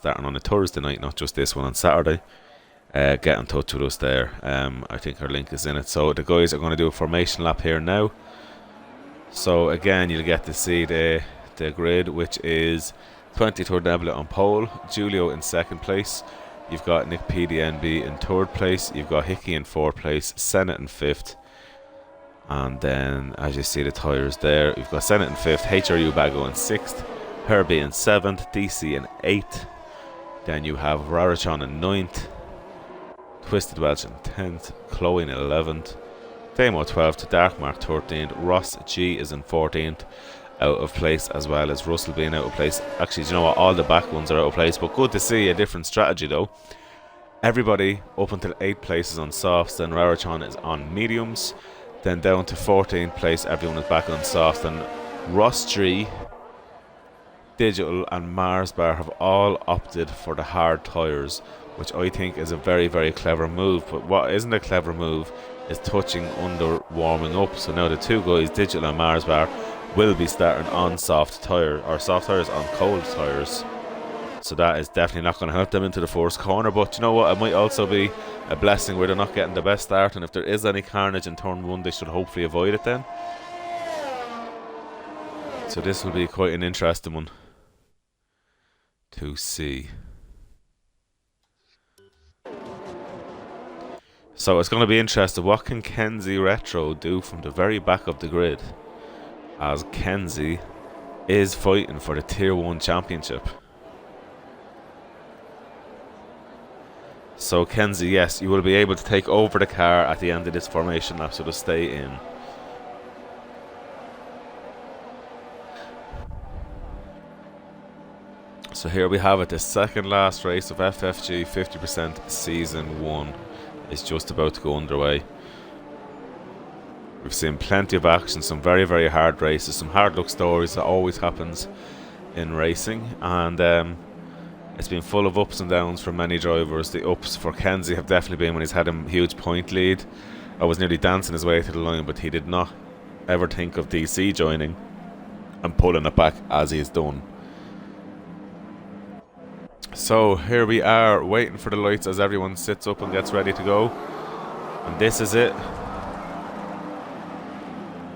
starting on a Thursday night, not just this one on Saturday, get in touch with us there. I think our link is in it. So the guys are going to do a formation lap here now. So again, you'll get to see the grid, which is 23rd Nebula on pole, Julio in second place. You've got Nick PDNB in third place. You've got Hickey in fourth place, Senate in fifth. And then, as you see the tyres there, you've got Senate in fifth, HRU Bago in sixth, Herbie in seventh, DC in eighth. Then you have Rarachon in ninth, Twisted Welch in 10th, Chloe in 11th, Damo 12th, Darkmark 13th, Ross G is in 14th, out of place, as well as Russell being out of place. Actually, do you know what? All the back ones are out of place, but good to see a different strategy though. Everybody up until 8th place is on softs, then Rarachon is on mediums. Then down to 14th place, everyone is back on softs. And Ross G, Digital and Mars Bar have all opted for the hard tyres, which I think is a very, very clever move. But what isn't a clever move is touching under warming up. So now the two guys, Digital and Mars Bar, will be starting on soft tyre, or soft tyres on cold tyres. So that is definitely not going to help them into the first corner. But you know what, it might also be a blessing where they're not getting the best start, and if there is any carnage in turn one, they should hopefully avoid it then. So this will be quite an interesting one to see. So it's going to be interesting. What can Kenzie Retro do from the very back of the grid, as Kenzie is fighting for the Tier 1 Championship? So Kenzie, yes, you will be able to take over the car at the end of this formation lap, so to stay in. So here we have it, the second last race of FFG 50% Season 1 is just about to go underway. We've seen plenty of action, some very, very hard races, some hard luck stories. That always happens in racing, and it's been full of ups and downs for many drivers. The ups for Kenzie have definitely been when he's had a huge point lead. I was nearly dancing his way to the line, but he did not ever think of DC joining and pulling it back as he has done. So here we are, waiting for the lights as everyone sits up and gets ready to go. And this is it.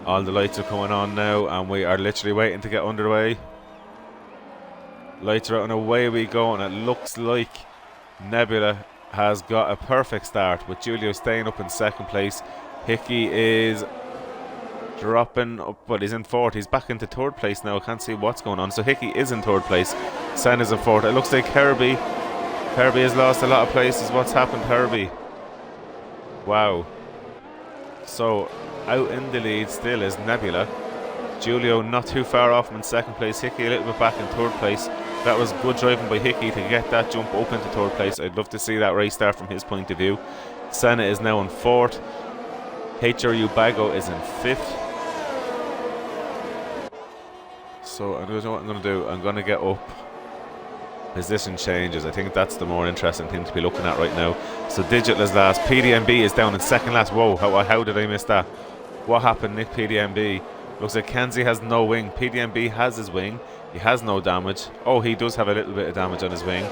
All the lights are coming on now, and we are literally waiting to get underway. Lights are out and away we go, and it looks like Nebula has got a perfect start, with Julio staying up in second place. Hickey is dropping up, but he's in fourth. He's back into third place now. I can't see what's going on. So Hickey is in third place. Sen is in fourth. It looks like Herbie has lost a lot of places. What's happened, Herbie? Wow. So out in the lead still is Nebula. Julio not too far off him in second place. Hickey a little bit back in third place. That was good driving by Hickey to get that jump up into third place. I'd love to see that race start from his point of view. Senna is now in fourth. HRU Bago is in fifth. So I don't know what I'm going to do. I'm going to get up position changes. I think that's the more interesting thing to be looking at right now. So Digital is last. PDMB is down in second last. Whoa, how did I miss that? What happened, Nick PDMB? Looks like Kenzie has no wing. PDMB has his wing. He has no damage. Oh, he does have a little bit of damage on his wing.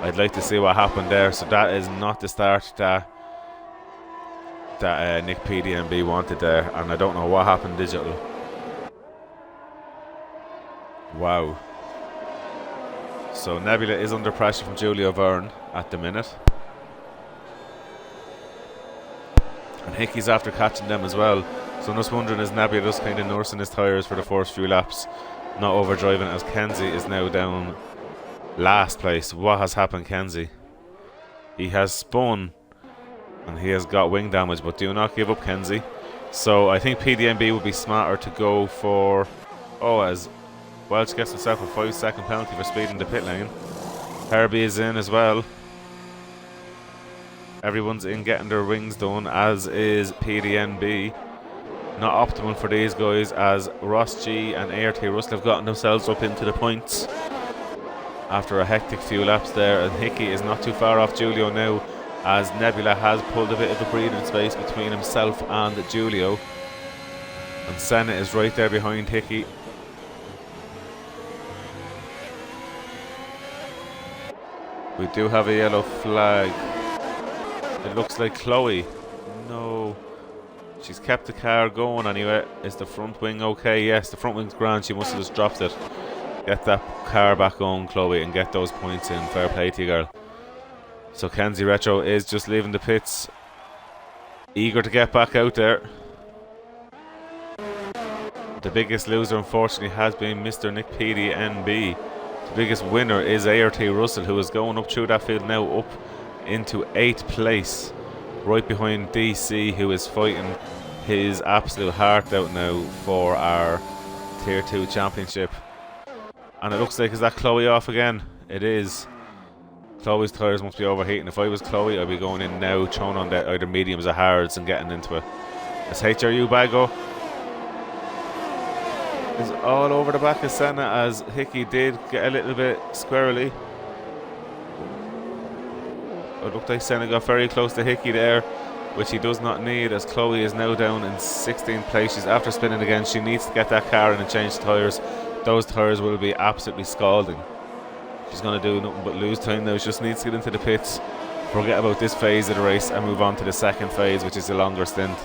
I'd like to see what happened there. So that is not the start that Nick PDMB wanted there. And I don't know what happened, Digital. Wow. So Nebula is under pressure from Julio Verne at the minute. And Hickey's after catching them as well. So I'm just wondering, is Nebula just kind of nursing his tyres for the first few laps, not overdriving, as Kenzie is now down last place. What has happened, Kenzie? He has spun and he has got wing damage, but do not give up, Kenzie. So I think PDMB would be smarter to go for, as Welch gets himself a 5-second penalty for speeding the pit lane. Herbie is in as well. Everyone's in getting their wings done, as is PDNB. Not optimum for these guys, as Ross G and ART Russell have gotten themselves up into the points after a hectic few laps there. And Hickey is not too far off Julio now, as Nebula has pulled a bit of a breathing space between himself and Julio. And Senna is right there behind Hickey. We do have a yellow flag. It looks like Chloe. No. She's kept the car going anyway. Is the front wing okay? Yes, the front wing's grand. She must have just dropped it. Get that car back on, Chloe, and get those points in. Fair play to you, girl. So Kenzie Retro is just leaving the pits. Eager to get back out there. The biggest loser, unfortunately, has been Mr. Nick Peedy NB. The biggest winner is ART Russell, who is going up through that field now, up into 8th place. Right behind DC, who is fighting his absolute heart out now for our Tier 2 championship. And it looks like, is that Chloe off again? It is. Chloe's tyres must be overheating. If I was Chloe, I'd be going in now, throwing on the either mediums or hards and getting into it. As HRU Bago is all over the back of Senna, as Hickey did get a little bit squirrely. It looked like Senna got very close to Hickey there, which he does not need, as Chloe is now down in 16th place. She's after spinning again. She needs to get that car in and change the tyres. Those tyres will be absolutely scalding. She's going to do nothing but lose time now. She just needs to get into the pits, forget about this phase of the race, and move on to the second phase, which is the longer stint.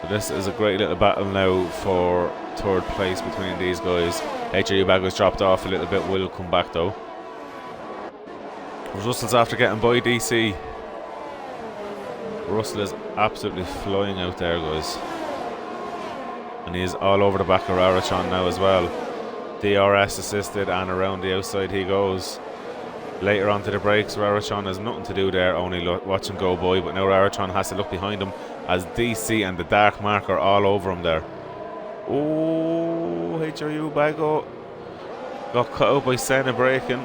So this is a great little battle now for 3rd place between these guys. HRU Bag was dropped off a little bit, will come back though. Russell's after getting by DC. Russell is absolutely flying out there, guys. And he is all over the back of Rarachon now as well. DRS assisted, and around the outside he goes. Later onto the brakes, Rarachon has nothing to do there, only watch him go by. But now Rarachon has to look behind him, as DC and the dark mark are all over him there. Oh, HRU Bago got cut out by Senna braking.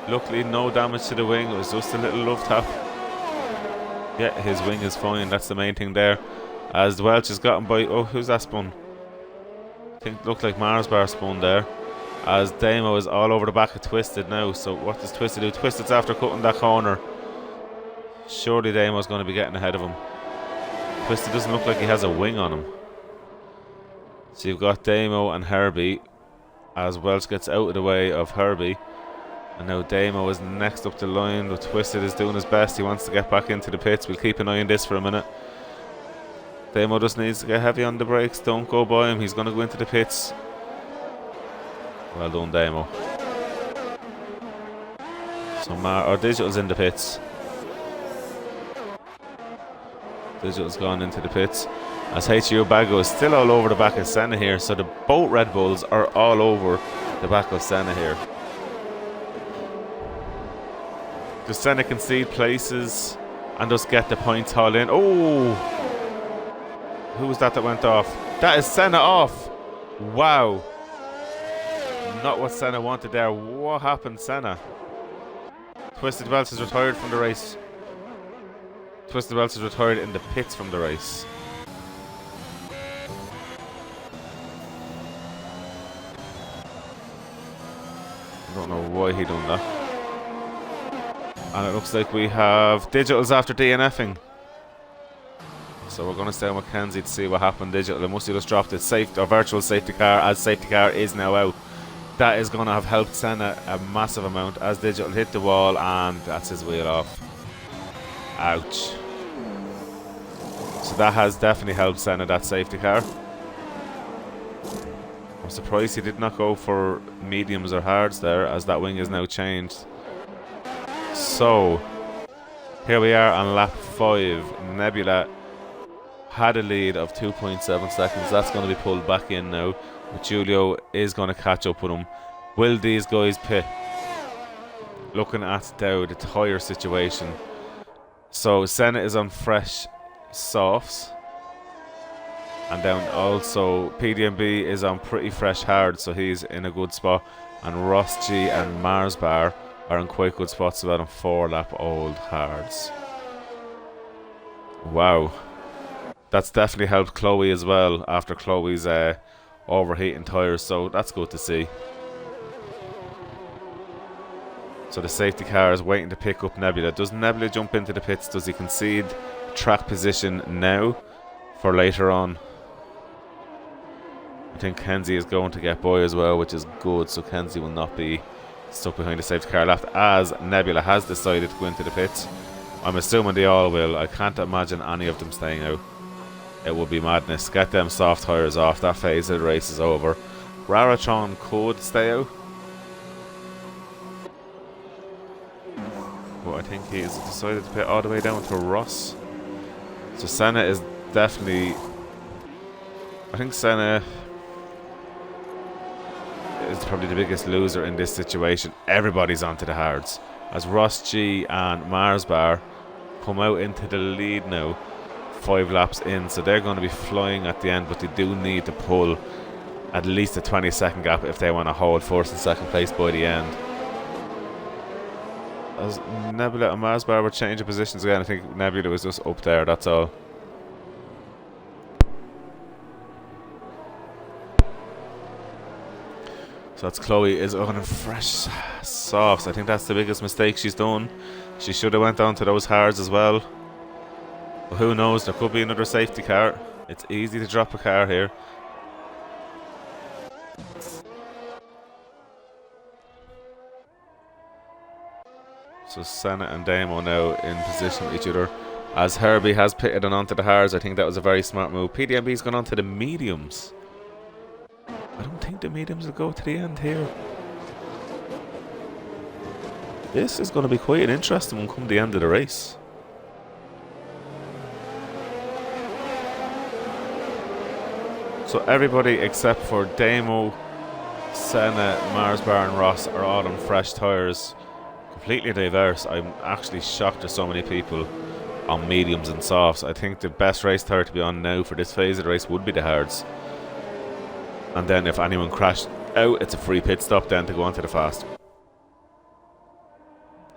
Luckily no damage to the wing, it was just a little love tap. Yeah, his wing is fine, that's the main thing there. As Welch has gotten by, oh, who's that spun? I think it looked like Mars Bar spun there. As Damo is all over the back of Twisted now, so what does Twisted do? Twisted's after cutting that corner. Surely Damo's going to be getting ahead of him. Twisted doesn't look like he has a wing on him. So you've got Damo and Herbie, as Welch gets out of the way of Herbie. And now Damo is next up the line, but Twisted is doing his best. He wants to get back into the pits. We'll keep an eye on this for a minute. Damo just needs to get heavy on the brakes. Don't go by him. He's going to go into the pits. Well done, Damo. So Digital's in the pits. Digital's gone into the pits. As HU Bago is still all over the back of Senna here. So both Red Bulls are all over the back of Senna here. Does Senna concede places and just get the points hauled in? Oh! Who was that went off? That is Senna off! Wow! Not what Senna wanted there. What happened, Senna? Twisted Welch is retired from the race. Twisted Welch is retired in the pits from the race. I don't know why he done that. And it looks like we have Digital's after DNFing. So we're going to stay on with Kenzie to see what happened. Digital, it must have just dropped its virtual safety car, as safety car is now out. That is going to have helped Senna a massive amount, as Digital hit the wall, and that's his wheel off. Ouch. So that has definitely helped Senna, that safety car. I'm surprised he did not go for mediums or hards there, as that wing is now changed. So here we are on lap 5. Nebula had a lead of 2.7 seconds. That's going to be pulled back in now. But Julio is going to catch up with him. Will these guys pit? Looking at now the tyre situation. So Senna is on fresh softs. And then also PDMB is on pretty fresh hard, so he's in a good spot. And Ross G and Mars Bar are in quite good spots, about on 4-lap old hards. Wow. That's definitely helped Chloe as well, after Chloe's overheating tyres, so that's good to see. So the safety car is waiting to pick up Nebula. Does Nebula jump into the pits? Does he concede track position now for later on? I think Kenzie is going to get by as well, which is good. So Kenzie will not be stuck behind the safety car left, as Nebula has decided to go into the pits. I'm assuming they all will. I can't imagine any of them staying out. It would be madness. Get them soft tyres off. That phase of the race is over. Raratron could stay out, but I think he's decided to pit all the way down to Ross. So Senna is definitely... I think Senna is probably the biggest loser in this situation. Everybody's onto the hards, as Ross G and Mars Bar come out into the lead now, 5 laps in, so they're going to be flying at the end, but they do need to pull at least a 20-second gap if they want to hold first and second place by the end. As Nebula and Mars Bar were changing positions again, I think Nebula was just up there, that's all. So that's Chloe is on fresh softs. I think that's the biggest mistake she's done. She should have went on to those hards as well. But who knows, there could be another safety car. It's easy to drop a car here. So Senna and Damo now in position with each other, as Herbie has pitted and onto the hards. I think that was a very smart move. PDMB's gone on to the mediums. I don't think the mediums will go to the end here. This is going to be quite an interesting one come the end of the race. So everybody except for Damo, Senna, Mars Bar and Ross are all on fresh tyres. Completely diverse. I'm actually shocked there's so many people on mediums and softs. I think the best race tyre to be on now for this phase of the race would be the hards. And then if anyone crashed out, it's a free pit stop then to go on to the fast.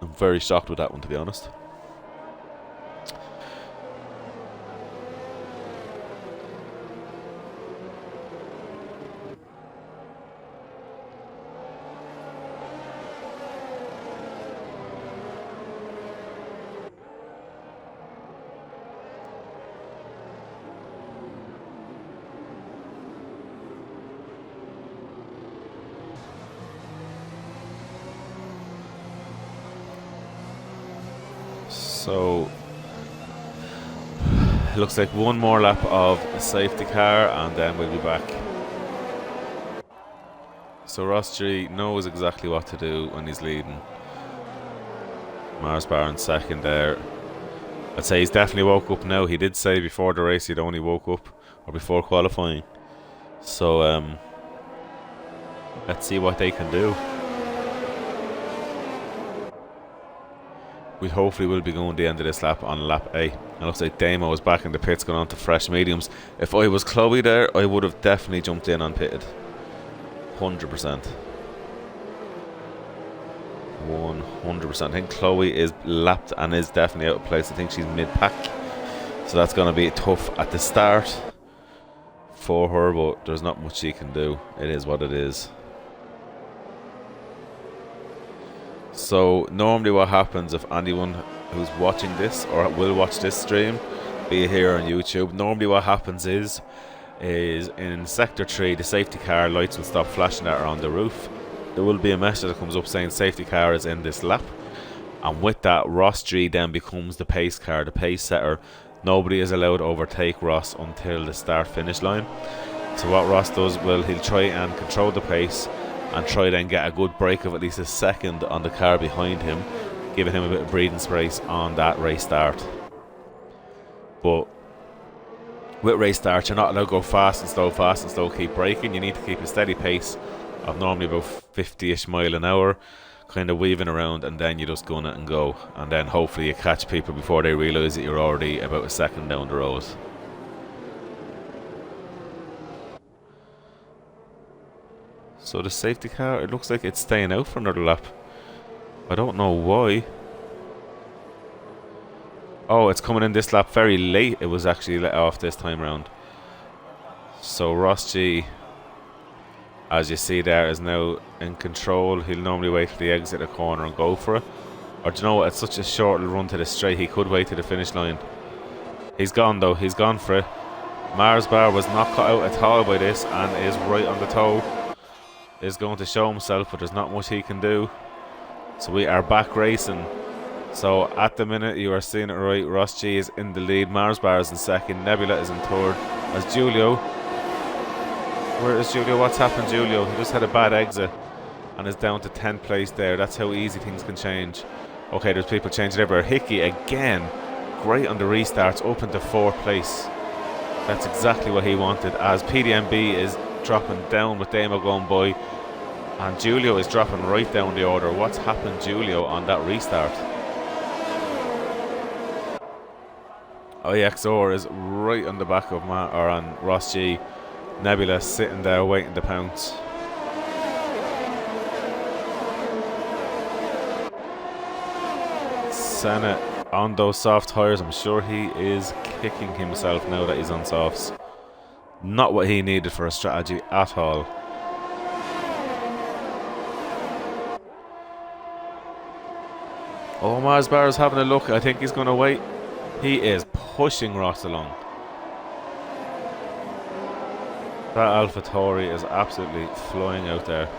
I'm very shocked with that one, to be honest. So it looks like one more lap of a safety car and then we'll be back. So Ross G knows exactly what to do when he's leading. Mars Bar in second there. I'd say he's definitely woke up now. He did say before the race he'd only woke up, or before qualifying. So let's see what they can do. We hopefully will be going the end of this lap on lap 8. It looks like Damo is back in the pits going on to fresh mediums. If I was Chloe there, I would have definitely jumped in on pitted. 100%. 100%. I think Chloe is lapped and is definitely out of place. I think she's mid-pack. So that's going to be tough at the start for her, but there's not much she can do. It is what it is. So normally what happens if anyone who's watching this or will watch this stream, be it here on YouTube, normally what happens is in sector 3 the safety car lights will stop flashing at her on the roof. There will be a message that comes up saying safety car is in this lap, and with that Ross G then becomes the pace car, the pace setter. Nobody is allowed to overtake Ross until the start finish line. So what Ross does, well, he'll try and control the pace and try then get a good break of at least a second on the car behind him, giving him a bit of breathing space on that race start. But with race start, you're not allowed to go fast and slow, keep braking. You need to keep a steady pace of normally about 50-ish mile an hour, kind of weaving around, and then you just gun it and go. And then hopefully you catch people before they realise that you're already about a second down the road. So the safety car, it looks like it's staying out for another lap. I don't know why. Oh, it's coming in this lap very late. It was actually let off this time round. So Ross G, as you see there, is now in control. He'll normally wait till the exit the corner and go for it. Or do you know what? It's such a short run to the straight. He could wait to the finish line. He's gone though. He's gone for it. Mars Bar was not cut out at all by this and is right on the toe. Is going to show himself, but there's not much he can do. So we are back racing. So at the minute you are seeing it right. Ross G is in the lead. Mars Bar is in second. Nebula is in third. As Julio. Where is Julio? What's happened, Julio? He just had a bad exit and is down to 10th place there. That's how easy things can change. Okay, there's people changing everywhere. Hickey again. Great on the restarts. Up into 4th place. That's exactly what he wanted. As PDMB is dropping down with Damo going by, and Julio is dropping right down the order. What's happened, Julio, on that restart? IXR is right on the back of on Ross G. Nebula sitting there waiting to pounce. Senna on those soft tires. I'm sure he is kicking himself now that he's on softs. Not what he needed for a strategy at all. Oh, Mars Bar is having a look. I think he's going to wait. He is pushing Ross along. That AlphaTauri is absolutely flying out there.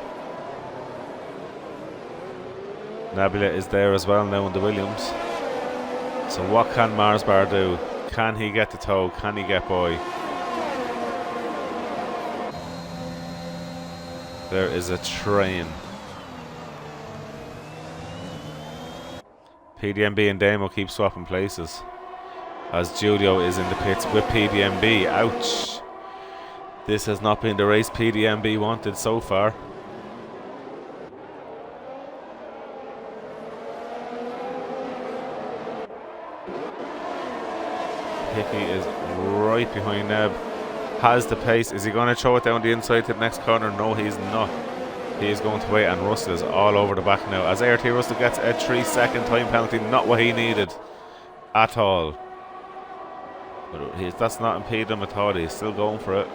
Nebula is there as well now in the Williams. So what can Mars Bar do? Can he get the toe? Can he get by? There is a train. PDMB and Damo keep swapping places as Julio is in the pits with PDMB. Ouch. This has not been the race PDMB wanted so far. Hickey is right behind Neb. Has the pace. Is he going to throw it down the inside to the next corner? No, he's not. He is going to wait, and Russell is all over the back now. As ART Russell gets a 3-second time penalty. Not what he needed at all. But that's not impeding him at all. He's still going for it.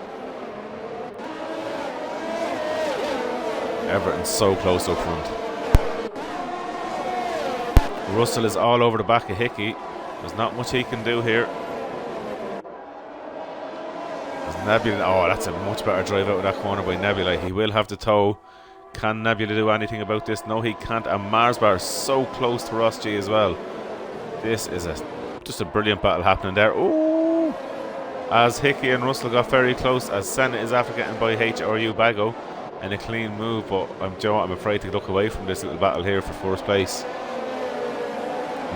Everton's so close up front. Russell is all over the back of Hickey. There's not much he can do here. Nebula, oh, that's a much better drive out of that corner by Nebula. He will have the toe. Can Nebula do anything about this? No, he can't. And Mars Bar is so close to Ross G as well. This is just a brilliant battle happening there. Oh, as Hickey and Russell got very close, as Senna is after getting by HRU Bago in a clean move. But I'm afraid to look away from this little battle here for first place.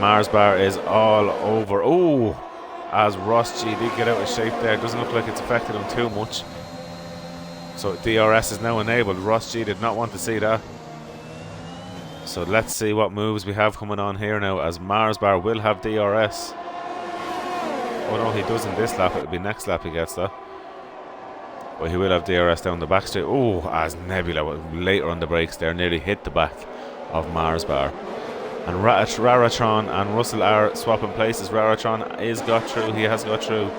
Mars Bar is all over. Oh, as Ross G did get out of shape there. Doesn't look like it's affected him too much. So DRS is now enabled. Ross G did not want to see that. So let's see what moves we have coming on here now, as Mars Bar will have DRS. Oh no, he doesn't this lap. It'll be next lap he gets that. But he will have DRS down the back straight. Oh, as Nebula later on the brakes there nearly hit the back of Mars Bar. And Raratron and Russell are swapping places. Raratron is got through. He has got through.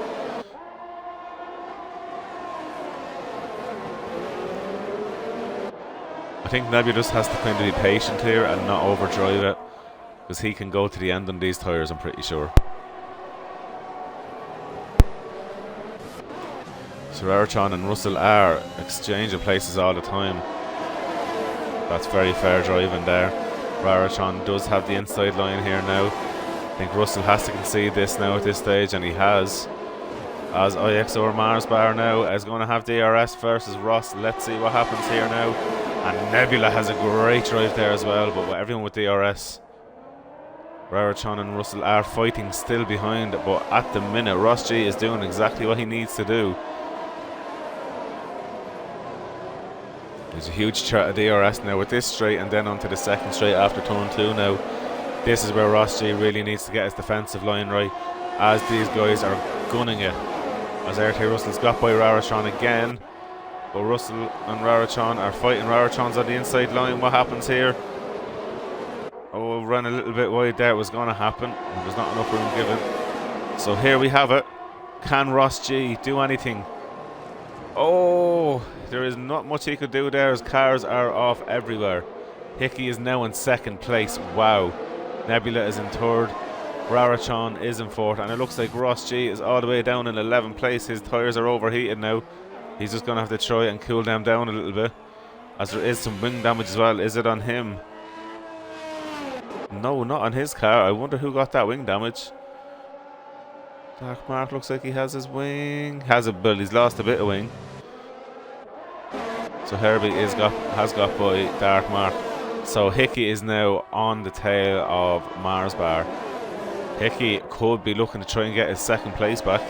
I think Nebula just has to kind of be patient here and not overdrive it, because he can go to the end on these tyres, I'm pretty sure. So Raratron and Russell are exchanging places all the time. That's very fair driving there. Raratron does have the inside line here now. I think Russell has to concede this now at this stage, and he has. As IXR Mars Bar now is going to have DRS versus Ross. Let's see what happens here now. And Nebula has a great drive there as well, but everyone with DRS. Raratron and Russell are fighting still behind, but at the minute Ross G is doing exactly what he needs to do. There's a huge chart of DRS now with this straight, and then onto the second straight after turn 2 now. This is where Ross G really needs to get his defensive line right, as these guys are gunning it. As RT Russell's got by Raratron again, but Russell and Raratron are fighting. Raratron's on the inside line. What happens here? Oh, ran a little bit wide there. It was going to happen. There's not enough room given. So here we have it. Can Ross G do anything? Oh, there is not much he could do there, as cars are off everywhere. Hickey is now in second place. Wow. Nebula is in third. Rarachon is in 4th, and it looks like Ross G is all the way down in 11th place. His tyres are overheated now. He's just going to have to try and cool them down a little bit, as there is some wing damage as well. Is it on him? No, not on his car. I wonder who got that wing damage. Dark Mark looks like he has his wing. Has it, but he's lost a bit of wing. So Herbie has got by Dark Mark. So Hickey is now on the tail of Mars Bar. Hickey could be looking to try and get his 2nd place back.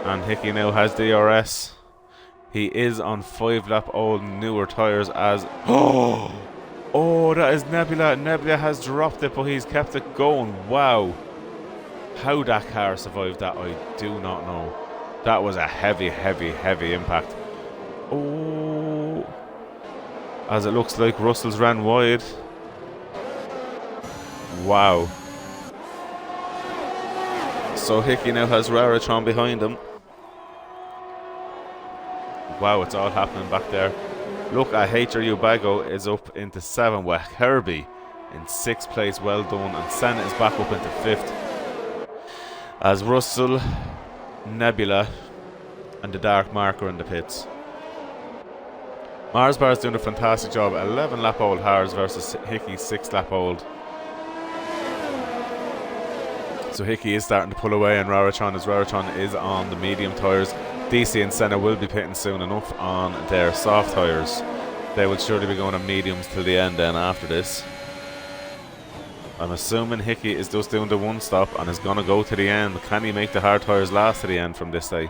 And Hickey now has DRS. He is on 5-lap-old newer tyres as... Oh, that is Nebula. Nebula has dropped it, but he's kept it going. Wow. How that car survived that, I do not know. That was a heavy, heavy, heavy impact. Oh. As it looks like Russell's ran wide. Wow. So Hickey now has Rarachon behind him. Wow, it's all happening back there. Look at HRU Bago is up into 7th with Herbie in 6th place. Well done. And Senna is back up into 5th. As Russell, Nebula and the Dark Marker in the pits. Mars Bar is doing a fantastic job. 11-lap-old Hards versus Hickey's 6-lap-old. So Hickey is starting to pull away on Rarachon, as Rarachon is on the medium tyres. DC and Senna will be pitting soon enough on their soft tyres. They will surely be going on mediums till the end then after this. I'm assuming Hickey is just doing the 1 stop and is going to go to the end. Can he make the hard tyres last to the end from this day?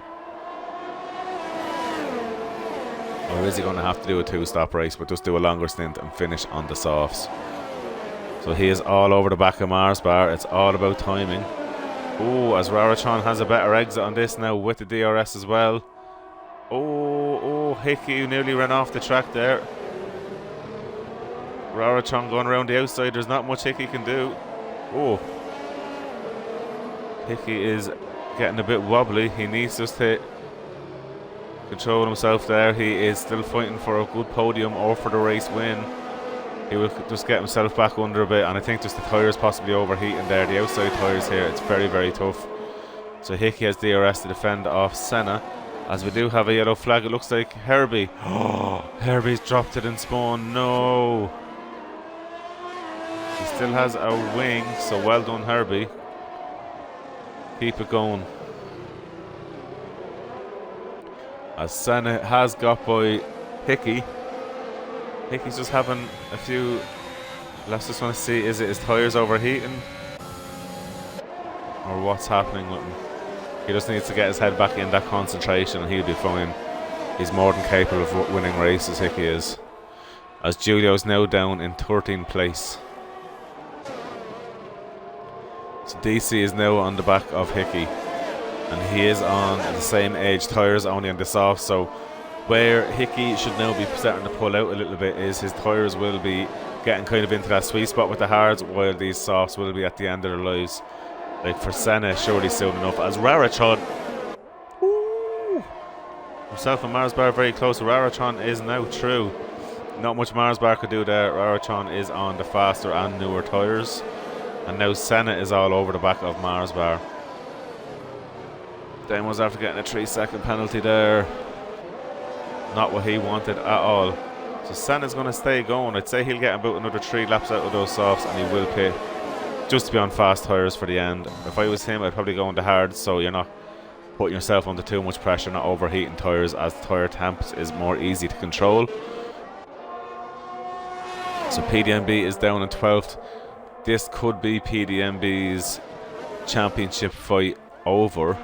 Or is he going to have to do a 2-stop race but just do a longer stint and finish on the softs? So he is all over the back of Mars Bar. It's all about timing. Oh, as Rarachon has a better exit on this now with the DRS as well. Oh, Hickey nearly ran off the track there. Rarachon going around the outside. There's not much Hickey can do. Oh. Hickey is getting a bit wobbly. He needs just to control himself there. He is still fighting for a good podium or for the race win. He will just get himself back under a bit, and I think just the tyres possibly overheating there. The outside tyres here, it's very, very tough. So Hickey has DRS to defend off Senna, as we do have a yellow flag. It looks like Herbie. Oh, Herbie's dropped it in spawn. No. He still has a wing, so well done, Herbie. Keep it going. As Senna has got by Hickey. Hickey's just having a few... Let's just want to see, is it his tyres overheating? Or what's happening with him? He just needs to get his head back in that concentration and he'll be fine. He's more than capable of winning races, Hickey is. As Julio's now down in 13th place. So DC is now on the back of Hickey. And he is on the same age tyres, only on the soft, so... Where Hickey should now be starting to pull out a little bit is his tyres will be getting kind of into that sweet spot with the hards, while these softs will be at the end of their lives. Like for Senna, surely soon enough. As Rarachon, himself and Mars Bar very close. Rarachon is now through. Not much Mars Bar could do there. Rarachon is on the faster and newer tyres. And now Senna is all over the back of Mars Bar. Then was after getting a 3-second penalty there. Not what he wanted at all. So Senna's going to stay going. I'd say he'll get about another 3 laps out of those softs and he will pit just to be on fast tyres for the end. If I was him, I'd probably go into hard, so you're not putting yourself under too much pressure, not overheating tyres, as tyre temps is more easy to control. So PDMB is down in 12th. This could be PDMB's championship fight over.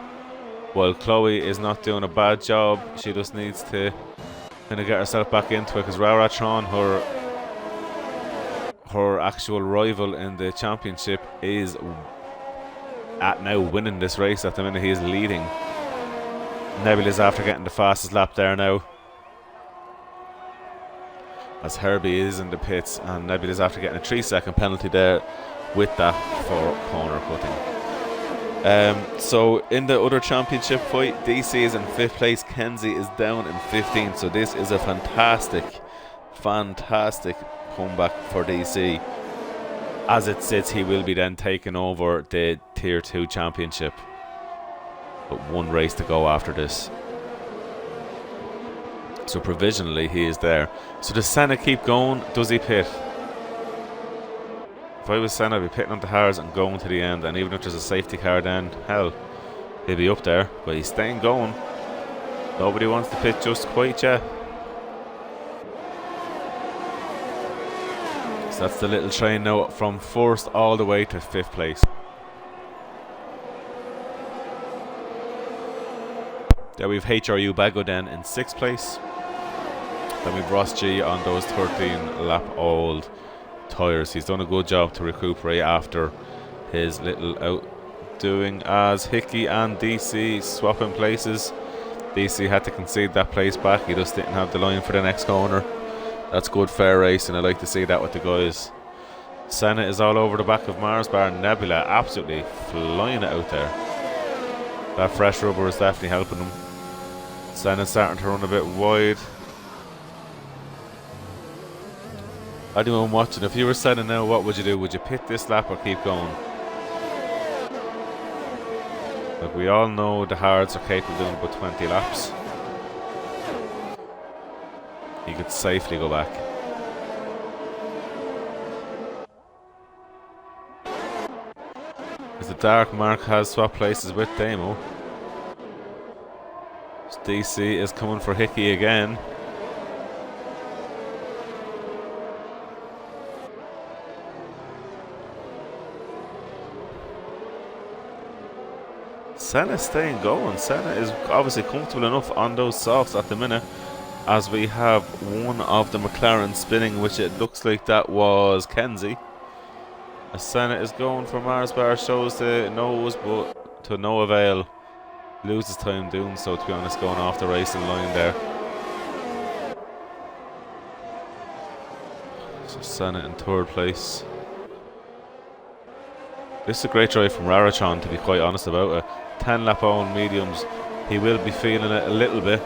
While Chloe is not doing a bad job, she just needs to kind of get herself back into it, because Rarachon, her actual rival in the championship, is at now winning this race. At the minute he is leading. Nebula's after getting the fastest lap there now, as Herbie is in the pits, and Nebula's after getting a 3-second penalty there with that for corner cutting. So in the other championship fight, DC is in 5th place, Kenzie is down in 15th, so this is a fantastic comeback for DC. as it sits, he will be then taking over the Tier 2 championship. But one race to go after this. So provisionally he is there. So does Senna keep going? Does he pit? If I was Senna, I'd be pitting on the hards and going to the end. And even if there's a safety car then, hell, he'll be up there. But he's staying going. Nobody wants to pit just quite yet. So that's the little train now from first all the way to 5th place. There we've HRU Bago then in 6th place. Then we've Ross G on those 13 lap old tyres. He's done a good job to recuperate after his little outdoing, as Hickey and DC swapping places. DC had to concede that place back. He just didn't have the line for the next corner. That's good fair racing. I like to see that with the guys. Senna is all over the back of Mars Bar. Nebula absolutely flying it out there. That fresh rubber is definitely helping him. Senna's starting to run a bit wide. Anyone watching, if you were Senna now, what would you do? Would you pit this lap or keep going? Like, we all know the hards are capable of doing about 20 laps. He could safely go back. As the dark mark has swapped places with Damo. DC is coming for Hickey again. Senna staying going. Senna is obviously comfortable enough on those softs at the minute, as we have one of the McLaren spinning, which it looks like that was Kenzie. As Senna is going for Mars Bar, shows the nose, but to no avail. Loses time doing so, to be honest, going off the racing line there. So Senna in 3rd place. This is a great drive from Rarachon, to be quite honest about it. 10 lap on mediums. He will be feeling it a little bit.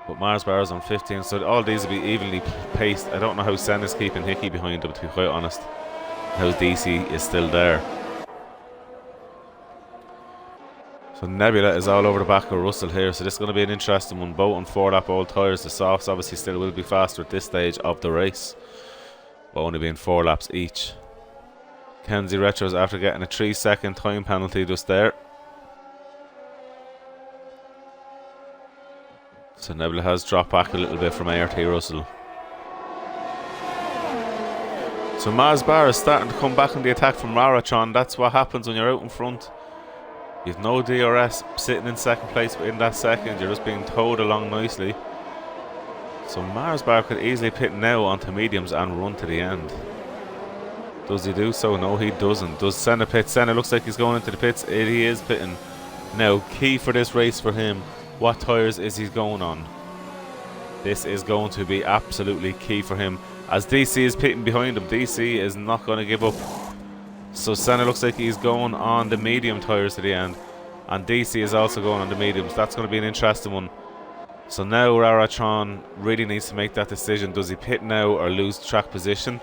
But Mars Bar is on 15, so all these will be evenly paced. I don't know how Senna's keeping Hickey behind him, to be quite honest. How DC is still there. So Nebula is all over the back of Russell here, so this is going to be an interesting one. Both on 4 lap old tyres. The softs obviously still will be faster at this stage of the race, but only being 4 laps each. Kenzie Retros after getting a 3-second time penalty just there. So Nebula has dropped back a little bit from ART Russell. So Mars Bar is starting to come back on the attack from Rarachon. That's what happens when you're out in front. You've no DRS sitting in 2nd place, but in that second you're just being towed along nicely. So Mars Bar could easily pit now onto mediums and run to the end. Does he do so? No, he doesn't. Does Senna pit? Senna looks like he's going into the pits. He is pitting. Now, key for this race for him, what tyres is he going on? This is going to be absolutely key for him, as DC is pitting behind him. DC is not going to give up. So Senna looks like he's going on the medium tyres to the end, and DC is also going on the mediums. That's going to be an interesting one. So now Rarachon really needs to make that decision. Does he pit now or lose track position?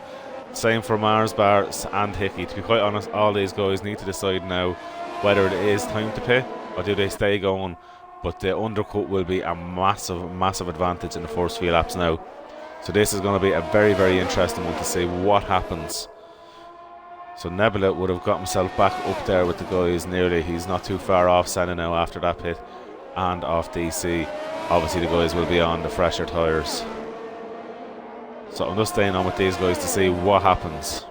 Same for Mars Bar and Hickey. To be quite honest, all these guys need to decide now whether it is time to pit or do they stay going. But the undercut will be a massive advantage in the first few laps now. So this is going to be a very, very interesting one to see what happens. So Nebula would have got himself back up there with the guys nearly. He's not too far off Senna now after that pit and off DC. Obviously the guys will be on the fresher tyres. So I'm just staying on with these guys to see what happens.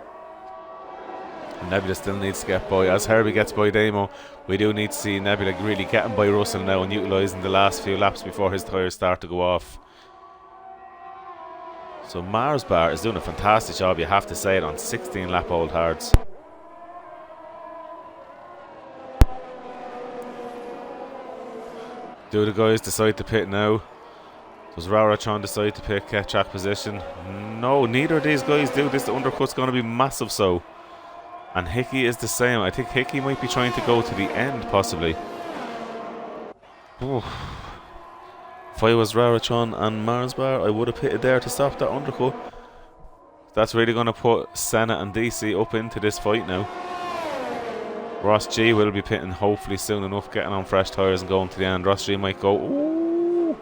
Nebula still needs to get by. As Herbie gets by Damo, we do need to see Nebula really getting by Russell now and utilising the last few laps before his tyres start to go off. So Mars Bar is doing a fantastic job, you have to say it, on 16 lap old hards. Do the guys decide to pit now? Does Rarachon decide to pick track position? No, neither of these guys do. This undercut's going to be massive so. And Hickey is the same. I think Hickey might be trying to go to the end possibly. Oof. If I was Rarachon and Mars Bar, I would have pitted there to stop that undercut. That's really going to put Senna and DC up into this fight now. Ross G will be pitting hopefully soon enough, getting on fresh tyres and going to the end. Ross G might go, ooh.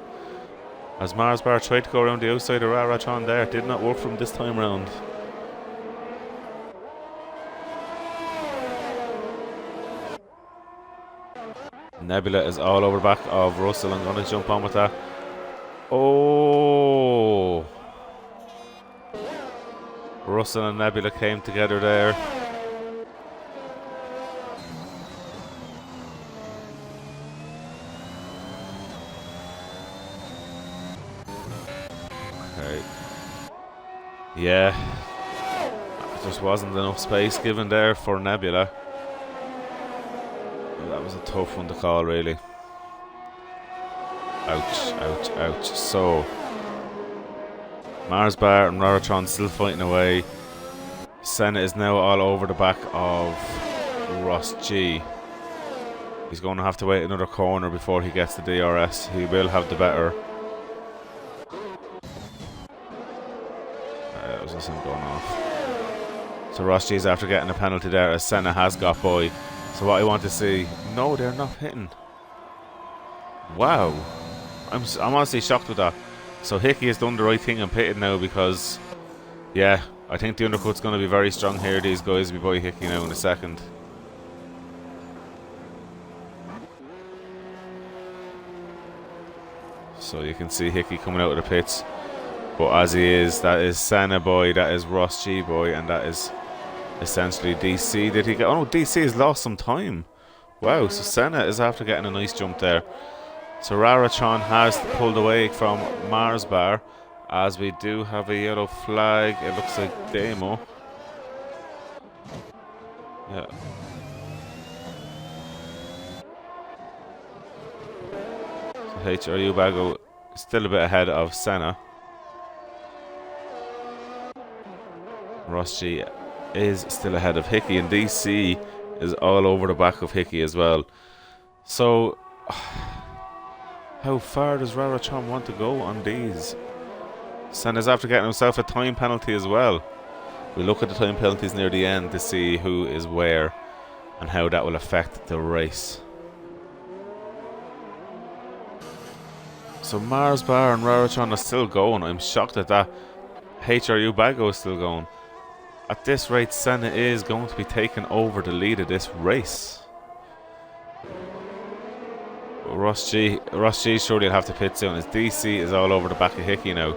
As Mars Bar tried to go around the outside of Raratron there, did not work for him this time round. Nebula is all over the back of Russell. I'm going to jump on with that. Oh! Russell and Nebula came together there. Okay. Yeah. There just wasn't enough space given there for Nebula. That was a tough one to call, really. Ouch, ouch, ouch. So, Mars Bar and Raratron still fighting away. Senna is now all over the back of Ross G. He's going to have to wait another corner before he gets the DRS. He will have the better. That was just him going off. So Ross G is after getting a penalty there as Senna has got by. So what I want to see... No, they're not hitting. Wow. I'm honestly shocked with that. So Hickey has done the right thing and pitted now because... Yeah, I think the undercut's going to be very strong here. These guys will be by Hickey now in a second. So you can see Hickey coming out of the pits. But as he is, that is Senna boy, that is Ross G boy, and that is... essentially DC. Did he get... Oh no, DC has lost some time. Wow, so Senna is after getting a nice jump there. So Raratron has pulled away from Mars Bar as we do have a yellow flag. It looks like demo. Yeah. So HRU Bago still a bit ahead of Senna. Ross G is still ahead of Hickey, and DC is all over the back of Hickey as well. So, how far does Raratron want to go on these? Senna's after getting himself a time penalty as well. We look at the time penalties near the end to see who is where and how that will affect the race. So Mars Bar and Raratron are still going. I'm shocked at that. HRU Bago is still going. At this rate, Senna is going to be taking over the lead of this race. Ross G surely will have to pit soon as DC is all over the back of Hickey now.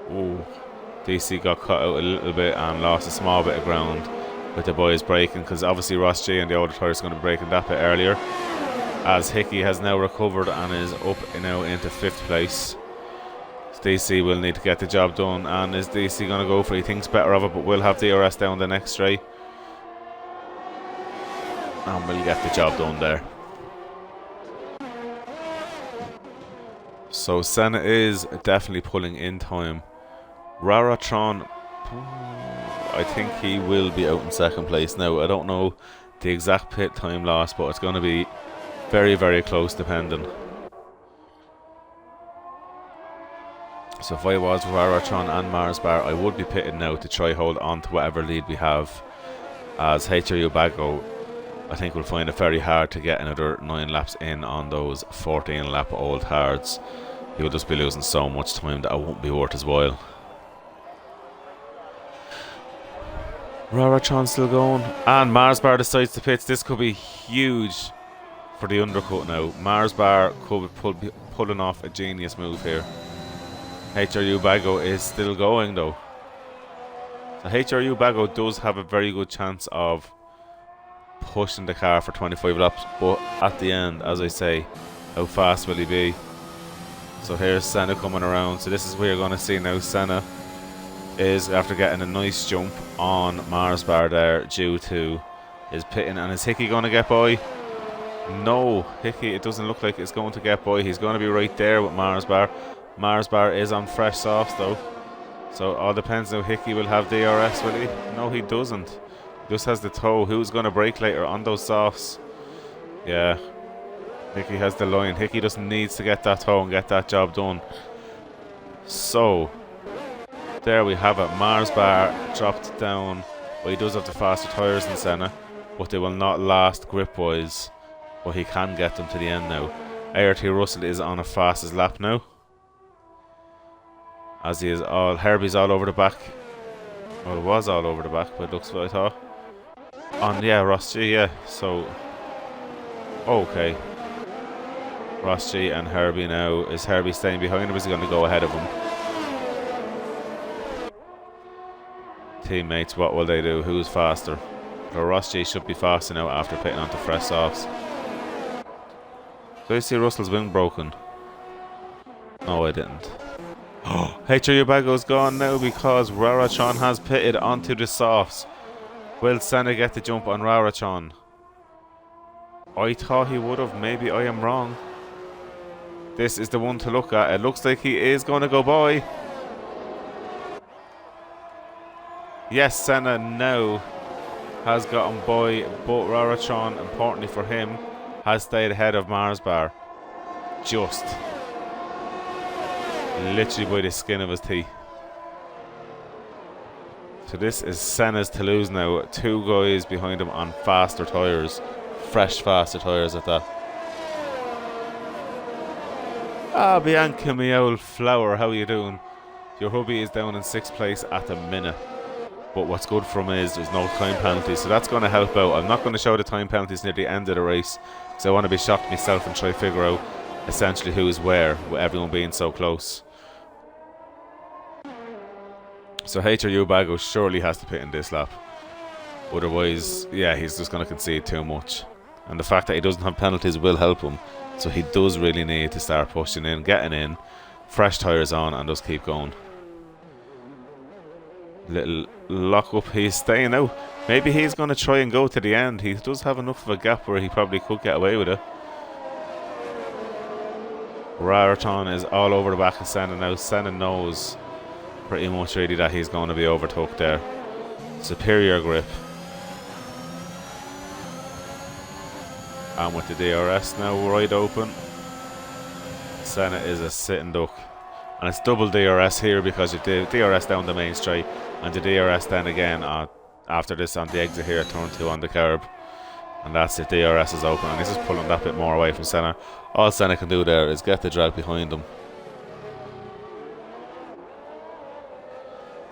Ooh, DC got cut out a little bit and lost a small bit of ground with the boys braking, because obviously Ross G and the older tire is going to be braking that bit earlier. As Hickey has now recovered and is up now into 5th place. DC will need to get the job done, and is DC going to go for it? He thinks better of it, but will have DRS down the next straight. And we'll get the job done there. So Senna is definitely pulling in time. Raratron, I think he will be out in 2nd place now. I don't know the exact pit time loss, but it's going to be very, very close depending. So if I was Raratron and Mars Bar, I would be pitting now to try hold on to whatever lead we have. As HRU Bago, I think will find it very hard to get another 9 laps in on those 14 lap old hards. He'll just be losing so much time that it won't be worth his while. Raratron still going, and Mars Bar decides to pit. This could be huge for the undercut now. Mars Bar could be pulling off a genius move here. HRU Bago is still going though. So HRU Bago does have a very good chance of pushing the car for 25 laps, but at the end, as I say, how fast will he be? So here's Senna coming around. So this is where you're going to see now Senna is after getting a nice jump on Mars Bar there due to his pitting. And is Hickey going to get by? No, Hickey, it doesn't look like it's going to get by. He's going to be right there with Mars Bar. Mars Bar is on fresh softs though, so all depends now. Hickey will have DRS, will he? No, he doesn't. He just has the toe. Who's going to brake later on those softs? Yeah, Hickey has the line. Hickey just needs to get that toe and get that job done. So, there we have it. Mars bar dropped down. Well, he does have the faster tyres than Senna, but they will not last grip-wise. But he can get them to the end now. ART Russell is on a fastest lap now. As he is all... Herbie's all over the back. Well, it was all over the back, but it looks what I thought. Yeah, Ross G, yeah. So, okay. Ross G and Herbie now. Is Herbie staying behind him? Is he going to go ahead of him? Teammates, what will they do? Who's faster? Well, Ross G should be faster now after pitting onto fresh softs. Do I see Russell's wing broken? No, I didn't. Oh, HRU Bago's gone now because Rarachon has pitted onto the softs. Will Senna get the jump on Rarachon? I thought he would have. Maybe I am wrong. This is the one to look at. It looks like he is going to go by. Yes, Senna now has gotten by, but Rarachon, importantly for him, has stayed ahead of Mars bar. Just. Literally by the skin of his teeth. So this is Senna's to lose now. 2 guys behind him on faster tyres. Fresh faster tyres at that. Ah, Bianca, me old flower, how you doing? Your hubby is down in 6th place at the minute. But what's good for him is there's no time penalties, so that's going to help out. I'm not going to show the time penalties near the end of the race, because I want to be shocked myself and try to figure out essentially who's where, with everyone being so close. So HRU Bago surely has to pit in this lap. Otherwise, yeah, he's just going to concede too much. And the fact that he doesn't have penalties will help him. So he does really need to start pushing in, getting in, fresh tyres on, and just keep going. Little lock up, he's staying out. Maybe he's going to try and go to the end. He does have enough of a gap where he probably could get away with it. Raraton is all over the back of Senna now. Senna knows pretty much really that he's going to be overtook there. Superior grip. And with the DRS now wide open, Senna is a sitting duck. And it's double DRS here because you do DRS down the main straight and the DRS then again after this on the exit here, turn 2 on the curb. And that's it, DRS is open and this is pulling that bit more away from Senna. All Senna can do there is get the drag behind him.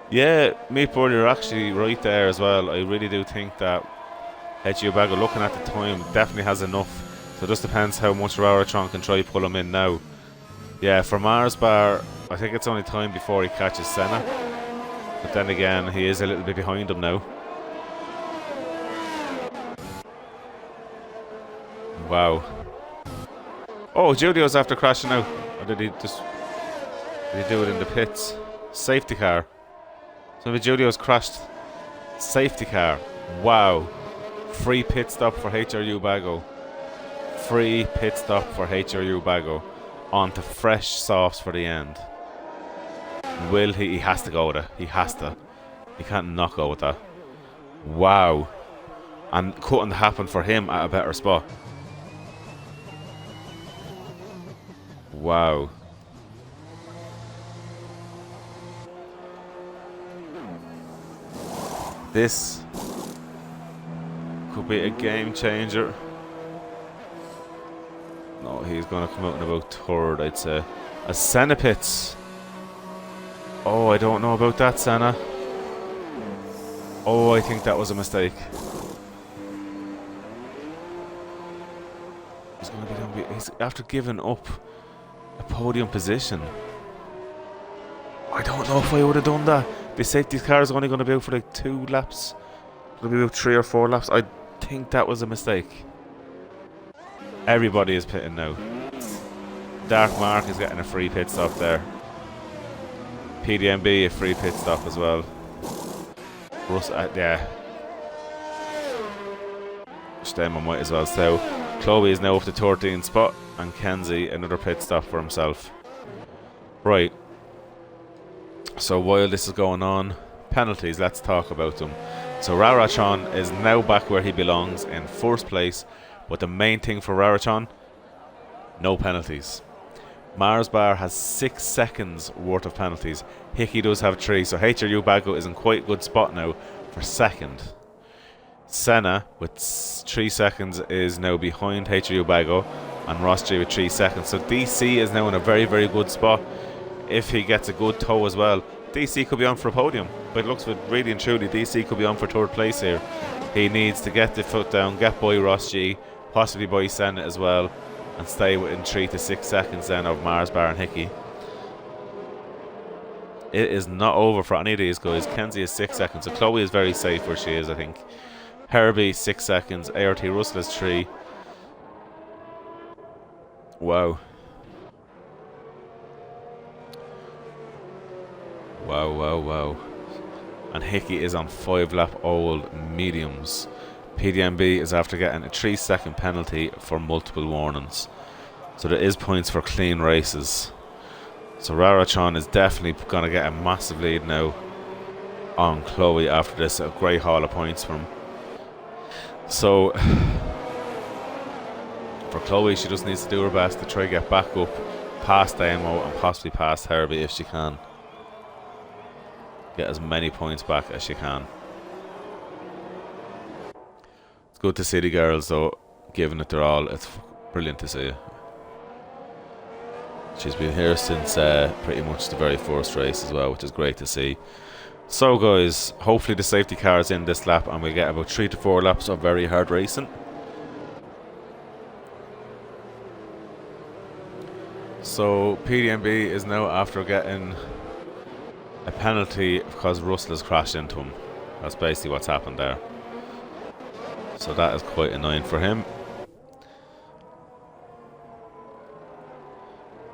Yeah, Meatball, you're actually right there as well. I really do think that HU Bago, looking at the time, definitely has enough. So it just depends how much Raratron can try pull him in now. Yeah, for Mars bar, I think it's only time before he catches Senna. But then again, he is a little bit behind him now. Wow. Oh, Julio's after crashing out. Or did he do it in the pits? Safety car. So maybe Julio's crashed. Safety car. Wow. Free pit stop for HRU Bago. Free pit stop for HRU Bago. On to fresh softs for the end. Will he? He has to go with it. He has to. He can't not go with that. Wow. And couldn't happen for him at a better spot. Wow. This could be a game changer. No, he's going to come out in about 3rd, I'd say. A Senna pits. Oh, I don't know about that, Senna. Oh, I think that was a mistake. He's after giving up a podium position. I don't know if I would have done that. The safety car is only going to be out for like 2 laps. It'll be about 3 or 4 laps. I think that was a mistake. Everybody is pitting now. Dark Mark is getting a free pit stop there. PDMB a free pit stop as well. Russ, yeah. Stemma might as well. So Chloe is now up to 13th spot, and Kenzie another pit stop for himself. Right. So while this is going on, penalties, let's talk about them. So Rarachon is now back where he belongs in 1st place, but the main thing for Rarachon No penalties. Mars Bar has 6 seconds worth of penalties. Hickey does have 3, so HRU Bago is in quite a good spot now for second. Senna with 3 seconds is now behind HRU Bago, and Ross G with 3 seconds. So DC is now in a very, very good spot. If he gets a good tow as well, DC could be on for a podium. But it looks really and truly, DC could be on for 3rd place here. He needs to get the foot down, get by Ross G, possibly by Senna as well, and stay within 3 to 6 seconds then of Mars Bar and Hickey. It is not over for any of these guys. Kenzie is 6 seconds, so Chloe is very safe where she is, I think. Herbie 6 seconds, ART Russell is 3. Wow. Wow, wow, wow. And Hickey is on 5-lap old mediums. PDMB is after getting a 3-second penalty for multiple warnings. So there is points for clean races. So Rarachon is definitely going to get a massive lead now on Chloe after this. A great haul of points from him. So for Chloe, she just needs to do her best to try to get back up past Damo and possibly past Herbie if she can. Get as many points back as she can. It's good to see the girls though giving it their all. It's brilliant to see. She's been here since pretty much the very first race as well, which is great to see. So guys, hopefully the safety car is in this lap and we'll get about 3 to 4 laps of very hard racing. So PDMB is now after getting a penalty because Russell has crashed into him. That's basically what's happened there. So that is quite annoying for him.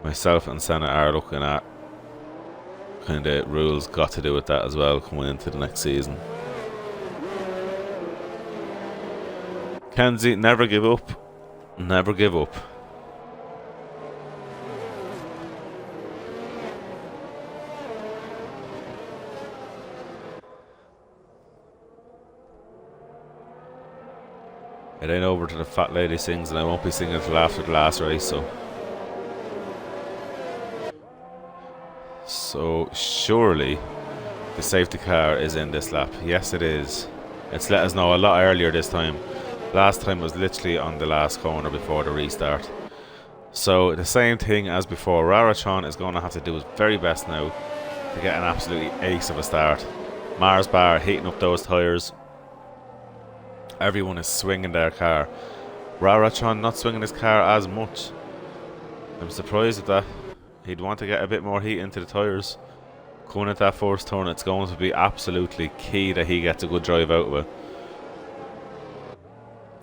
Myself and Senna are looking at kind of rules got to do with that as well coming into the next season. Kenzie, never give up. Never give up. It ain't over till the fat lady sings, and I won't be singing until after the last race, so surely the safety car is in this lap. Yes, it is. It's let us know a lot earlier this time. Last time was literally on the last corner before the restart. So the same thing as before. Rarachon is going to have to do his very best now to get an absolutely ace of a start. Mars Bar heating up those tyres. Everyone is swinging their car. Rarachon not swinging his car as much. I'm surprised at that. He'd want to get a bit more heat into the tyres. Coming at that first turn, it's going to be absolutely key that he gets a good drive out of it.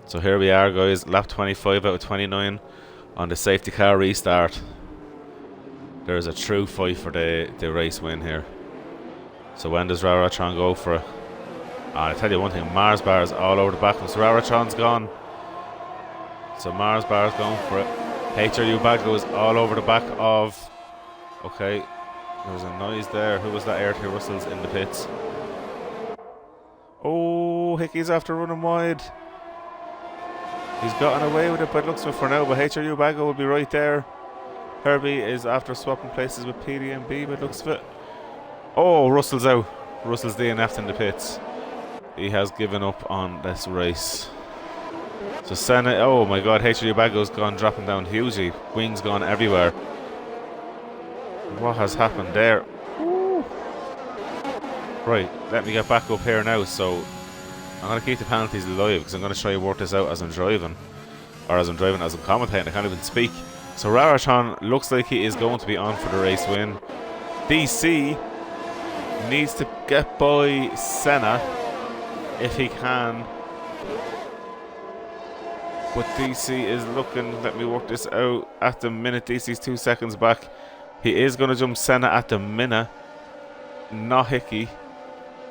So here we are guys, lap 25 out of 29 on the safety car restart. There's a true fight for the race win here. So when does Rarachon go for it? I tell you one thing, Mars Bar is all over the back. So Rarachon's gone. So Mars Bar is going for it. HRU Bago is all over the back of... Okay, there was a noise there. Who was that? ART Russell's in the pits. Oh, Hickey's after running wide. He's gotten away with it, but it looks for now. But HRU Bago will be right there. Herbie is after swapping places with PDMB, but looks fit. Oh, Russell's out. Russell's DNF'd in the pits. He has given up on this race. So Senna, oh my god, HRU Bago's gone dropping down hugely. Wings gone everywhere. What has happened there? Ooh. Right, let me get back up here now. So I'm going to keep the penalties alive because I'm going to try and work this out as I'm driving. Or as I'm driving, as I'm commentating. I can't even speak. So Rarachon looks like he is going to be on for the race win. DC needs to get by Senna if he can. But DC is looking, let me work this out, at the minute. DC's 2 seconds back. He is going to jump Senna at the minute, not Hickey.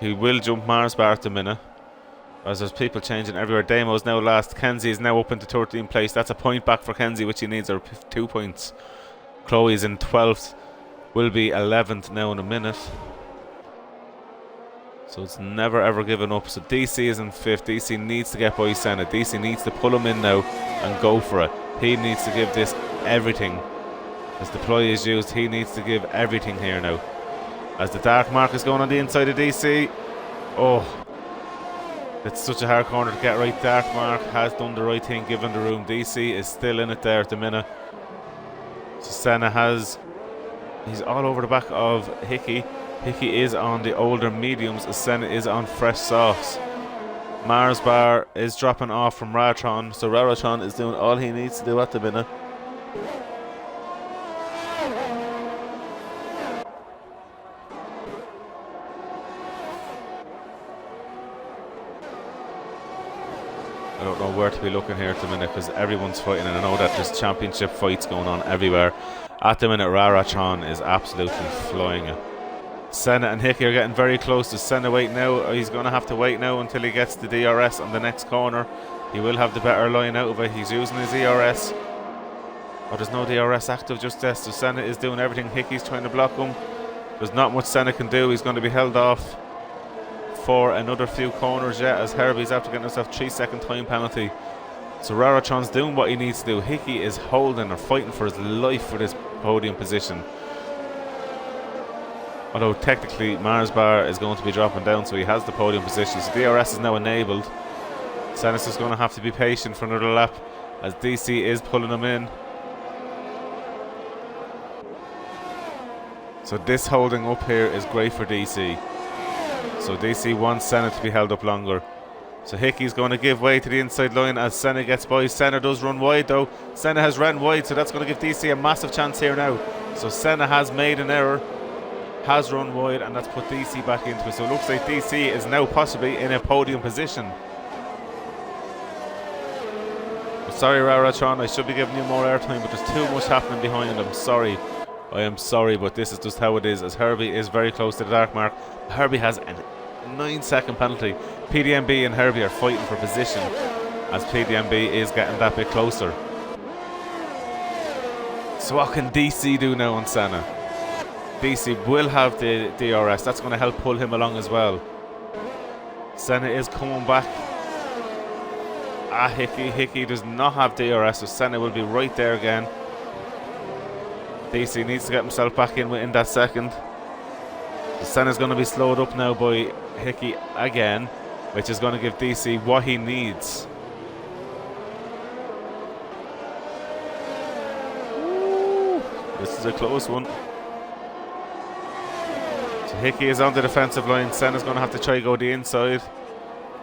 He will jump Mars Bar at the minute, as there's people changing everywhere. Damo's now last. Kenzie is now up into 13th place. That's a point back for Kenzie, which he needs, or 2 points. Chloe's in 12th, will be 11th now in a minute. So it's never ever given up. So DC is in 5th. DC needs to get by Senna. DC needs to pull him in now and go for it. He needs to give this everything. As the ploy is used, he needs to give everything here now. As the dark mark is going on the inside of DC. Oh, it's such a hard corner to get right. Dark mark has done the right thing, given the room. DC is still in it there at the minute. So Senna he's all over the back of Hickey. Hickey is on the older mediums, as Senna is on fresh softs. Mars Bar is dropping off from Raratron, so Raratron is doing all he needs to do at the minute. I don't know where to be looking here at the minute because everyone's fighting, and I know that there's championship fights going on everywhere. At the minute, Raratron is absolutely flying it. Senna and Hickey are getting very close. Does Senna wait now? He's going to have to wait now until he gets the DRS on the next corner. He will have the better line out of it. He's using his ERS. Oh, there's no DRS active just yet, so Senna is doing everything. Hickey's trying to block him. There's not much Senna can do. He's going to be held off for another few corners yet, as Herbie's after getting himself 3-second time penalty. So Raratron's doing what he needs to do. Hickey is holding or fighting for his life for this podium position. Although technically Mars Bar is going to be dropping down, so he has the podium position. So DRS is now enabled. Senna's just going to have to be patient for another lap as DC is pulling him in. So this holding up here is great for DC. So DC wants Senna to be held up longer. So Hickey's going to give way to the inside line as Senna gets by. Senna does run wide though. Senna has ran wide, so that's going to give DC a massive chance here now. So Senna has made an error, has run wide, and that's put DC back into it. So it looks like DC is now possibly in a podium position. Sorry Raratron, I should be giving you more airtime, but there's too much happening behind him. Sorry. I am sorry, but this is just how it is, as Herbie is very close to the dark mark. Herbie has a 9-second penalty. PDMB and Herbie are fighting for position, as PDMB is getting that bit closer. So what can DC do now on Senna? DC will have the DRS. That's going to help pull him along as well. Senna is coming back. Hickey does not have DRS, so Senna will be right there again. DC needs to get himself back in within that second. Senna's going to be slowed up now by Hickey again, which is going to give DC what he needs. Ooh, this is a close one. So Hickey is on the defensive line. Senna's going to have to try to go the inside,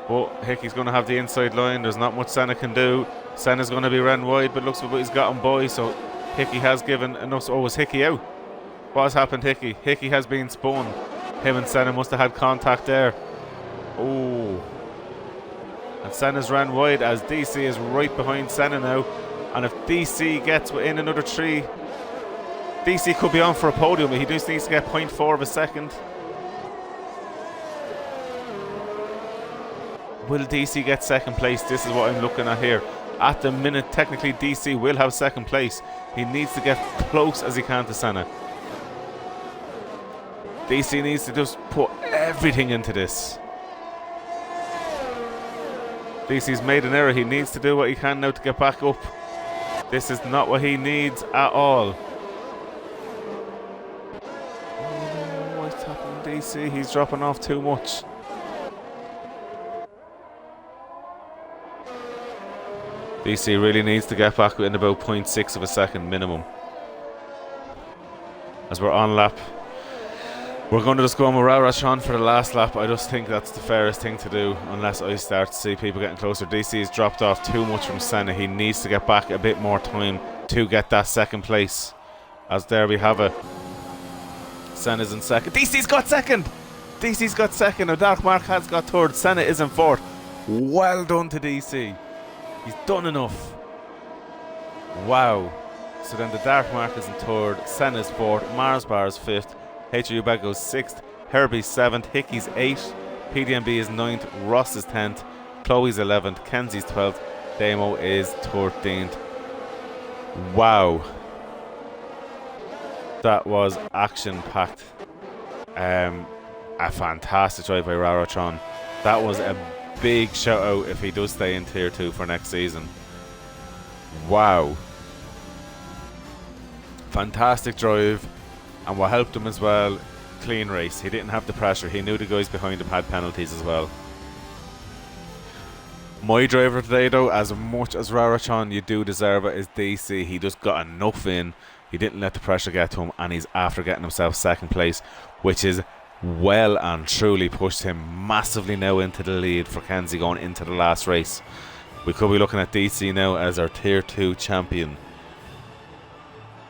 but Hickey's going to have the inside line. There's not much Senna can do. Senna's going to be ran wide, but looks like he's got him by, so Hickey has given enough. Oh, was Hickey out? What has happened, Hickey? Hickey has been spun. Him and Senna must have had contact there. Oh. And Senna's ran wide as DC is right behind Senna now. And if DC gets within another 3, DC could be on for a podium. He just needs to get 0.4 of a second. Will DC get second place? This is what I'm looking at here. At the minute, technically DC will have second place. He needs to get close as he can to Senna. DC needs to just put everything into this. DC's made an error. He needs to do what he can now to get back up. This is not what he needs at all. Oh, what's happening, DC? He's dropping off too much. DC really needs to get back within about 0.6 of a second minimum. As we're on lap, we're going to just go on with Raratron for the last lap. I just think that's the fairest thing to do, unless I start to see people getting closer. DC has dropped off too much from Senna. He needs to get back a bit more time to get that second place. As there we have it. Senna's in second. DC's got second! DC's got second. Now Dark Mark has got third. Senna is in fourth. Well done to DC. He's done enough. Wow. So then the Dark Mark is in third, Senna's fourth, Mars Bar is fifth, HU Bego's sixth, Herbie's seventh, Hickey's eighth, PDMB is ninth, Ross is 10th, Chloe's 11th, Kenzie's 12th, Damo is 13th. Wow. That was action-packed. A fantastic drive by Raratron. That was a big shout out if he does stay in tier 2 for next season. Wow. Fantastic drive, and what helped him as well, clean race. He didn't have the pressure. He knew the guys behind him had penalties as well. My driver today, though, as much as Rarachon you do deserve it, is DC. He just got enough in. He didn't let the pressure get to him, and he's after getting himself second place, which is well and truly pushed him massively now into the lead for Kenzie going into the last race. We could be looking at DC now as our Tier 2 champion.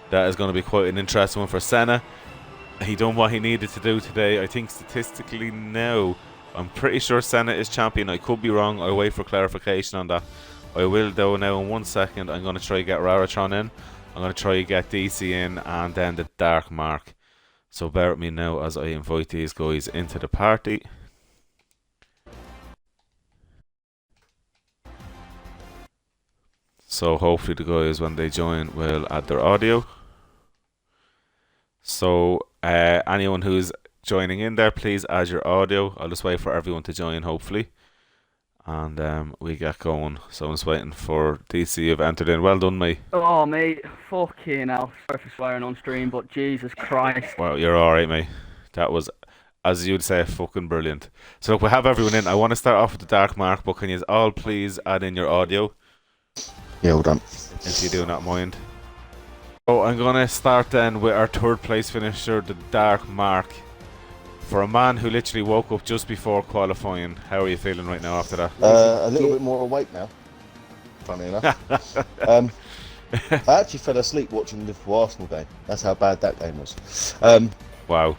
That is going to be quite an interesting one for Senna. He done what he needed to do today. I think statistically now, I'm pretty sure Senna is champion. I could be wrong. I'll wait for clarification on that. I will though now in 1 second. I'm going to try to get Rarachon in. I'm going to try to get DC in and then the Dark Mark. So bear with me now as I invite these guys into the party. So hopefully the guys when they join will add their audio. So anyone who's joining in there, please add your audio. I'll just wait for everyone to join hopefully. And we get going. So I'm just waiting for DC. You've entered in. Well done, mate. Oh, mate. Fucking hell. Sorry for swearing on stream, but Jesus Christ. Well, you're alright, mate. That was, as you'd say, fucking brilliant. So look, we have everyone in. I want to start off with the Dark Mark, but can you all please add in your audio? Yeah, hold on. If you do not mind. So I'm going to start then with our third place finisher, the Dark Mark. For a man who literally woke up just before qualifying, how are you feeling right now after that? A little bit more awake now, funny enough. I actually fell asleep watching the Liverpool Arsenal game. That's how bad that game was. Wow.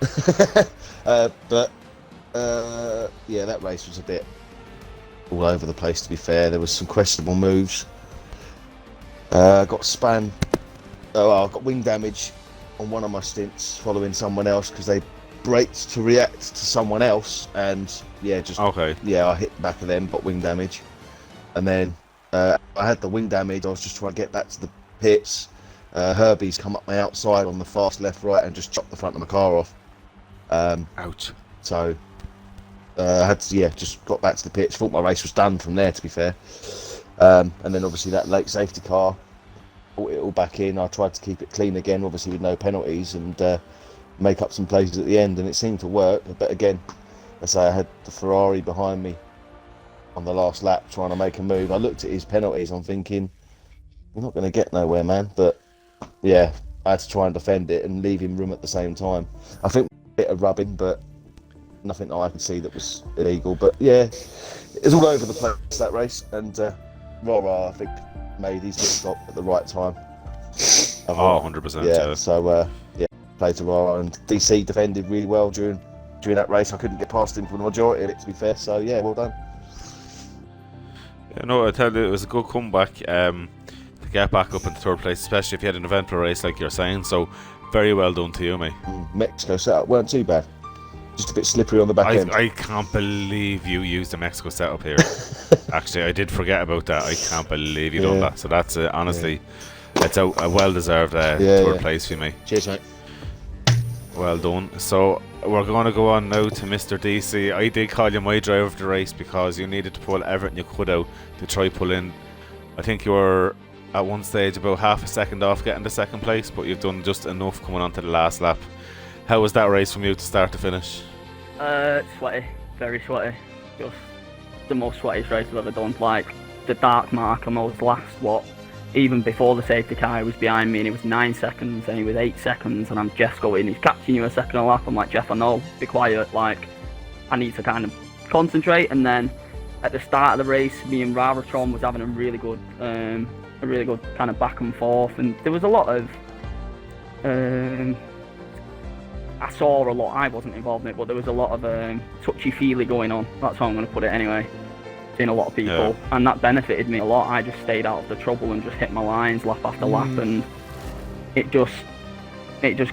Yeah, that race was a bit all over the place, to be fair. There was some questionable moves. Got spun. I got wing damage on one of my stints following someone else because they braked to react to someone else, and I hit the back of them, got wing damage, and then I had the wing damage. I was just trying to get back to the pits. Herbie's come up my outside on the fast left right and just chopped the front of my car off. Ouch. So I had to just got back to the pits. Thought my race was done from there, to be fair. And then obviously that late safety car brought it all back in. I tried to keep it clean again, obviously with no penalties, and make up some places at the end, and it seemed to work. But again, I say I had the Ferrari behind me on the last lap trying to make a move. I looked at his penalties, I'm thinking, we're not going to get nowhere, man. But yeah, I had to try and defend it and leave him room at the same time. I think a bit of rubbing, but nothing that I could see that was illegal. But yeah, it was all over the place, that race, and Rara, I think, made his stop at the right time. 100%. Yeah, so played to Rara, and DC defended really well during that race. I couldn't get past him for the majority of it, to be fair. So yeah, well done. Yeah, no, I tell you, it was a good comeback to get back up in third place, especially if you had an eventful race like you're saying. So very well done to you, mate. Mexico setup weren't too bad. Just a bit slippery on the back end. I can't believe you used the Mexico setup here. Actually, I did forget about that. I can't believe you done that. So that's honestly, it's a well-deserved third place for you, mate. Cheers, mate. Well done. So we're going to go on now to Mr. DC. I did call you my driver of the race because you needed to pull everything you could out to try pull in. I think you were at one stage about half a second off getting the second place, but you've done just enough coming on to the last lap. How was that race from you to start to finish? Sweaty, very sweaty. Just the most sweatiest race I've ever done. Like the Dark Mark, I was last, even before the safety car, he was behind me and it was 9 seconds and he was 8 seconds, and I'm just going, he's catching you a second a lap. I'm like, Jeff, I know, be quiet, like I need to kind of concentrate. And then at the start of the race, me and Rarachon was having a really good kind of back and forth, and there was a lot of I saw a lot, I wasn't involved in it, but there was a lot of touchy-feely going on. That's how I'm going to put it anyway. Seeing a lot of people, and that benefited me a lot. I just stayed out of the trouble and just hit my lines lap after lap, and it just